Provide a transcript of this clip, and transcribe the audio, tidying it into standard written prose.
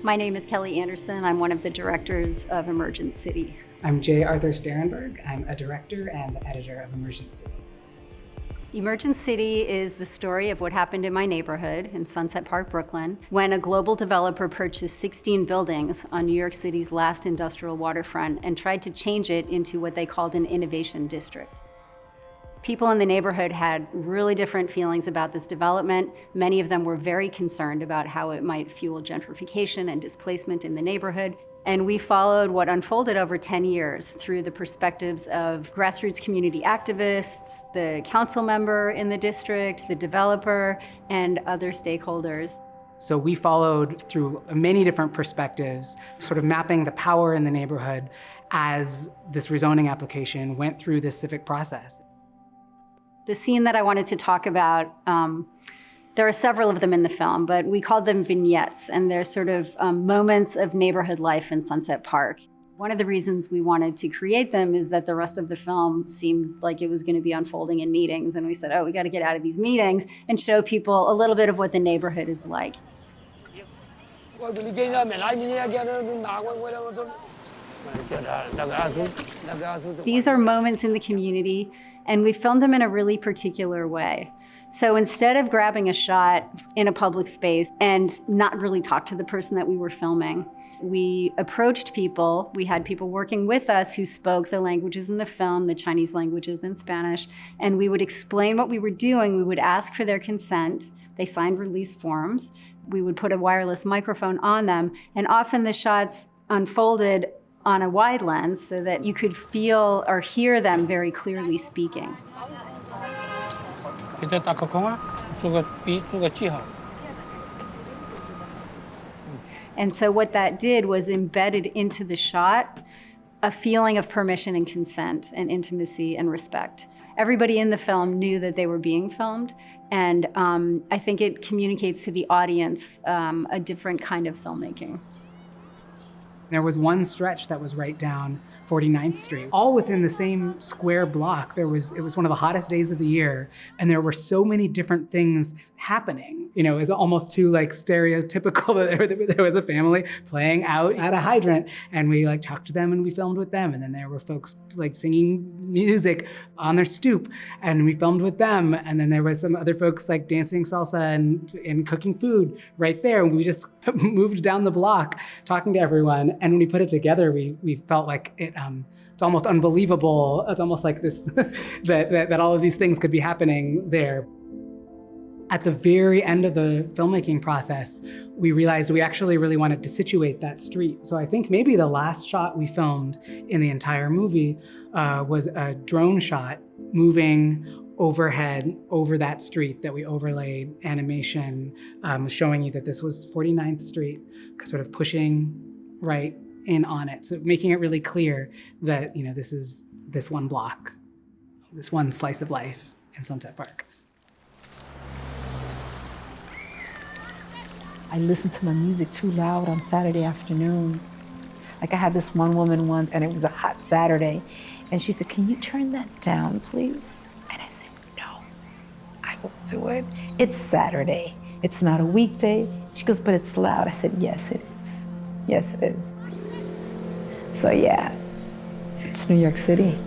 My name is Kelly Anderson. I'm one of the directors of Emergent City. I'm J. Arthur Sterrenberg. I'm a director and the editor of Emergent City. Emergent City is the story of what happened in my neighborhood in Sunset Park, Brooklyn, when a global developer purchased 16 buildings on New York City's last industrial waterfront and tried to change it into what they called an innovation district. People in the neighborhood had really different feelings about this development. Many of them were very concerned about how it might fuel gentrification and displacement in the neighborhood. And we followed what unfolded over 10 years through the perspectives of grassroots community activists, the council member in the district, the developer, and other stakeholders. So we followed through many different perspectives, sort of mapping the power in the neighborhood as this rezoning application went through this civic process. The scene that I wanted to talk about, there are several of them in the film, but we called them vignettes, and they're sort of moments of neighborhood life in Sunset Park. One of the reasons we wanted to create them is that the rest of the film seemed like it was going to be unfolding in meetings, and we said, oh, we got to get out of these meetings and show people a little bit of what the neighborhood is like. These are moments in the community, and we filmed them in a really particular way. So instead of grabbing a shot in a public space and not really talk to the person that we were filming, we approached people. We had people working with us who spoke the languages in the film, the Chinese languages and Spanish, and we would explain what we were doing. We would ask for their consent. They signed release forms. We would put a wireless microphone on them, and often the shots unfolded on a wide lens so that you could feel or hear them very clearly speaking. And so what that did was embedded into the shot a feeling of permission and consent and intimacy and respect. Everybody in the film knew that they were being filmed, and I think it communicates to the audience a different kind of filmmaking. There was one stretch that was right down 49th Street, all within the same square block. It was one of the hottest days of the year, and there were so many different things happening. You know, it was almost too like stereotypical that there was a family playing out at a hydrant, and we like talked to them and we filmed with them. And then there were folks like singing music on their stoop, and we filmed with them. And then there was some other folks like dancing salsa and cooking food right there. And we just moved down the block talking to everyone. And when we put it together, we felt like it's almost unbelievable. It's almost like this that all of these things could be happening there. At the very end of the filmmaking process, we realized we actually really wanted to situate that street. So I think maybe the last shot we filmed in the entire movie was a drone shot moving overhead over that street that we overlaid animation, showing you that this was 49th Street, sort of pushing right in on it. So making it really clear that, you know, this is this one block, this one slice of life in Sunset Park. I listened to my music too loud on Saturday afternoons. Like I had this one woman once, and it was a hot Saturday, and she said, "Can you turn that down, please?" And I said, "No, I won't do it. It's Saturday. It's not a weekday." She goes, "But it's loud." I said, "Yes, it is. Yes, it is." So yeah, it's New York City.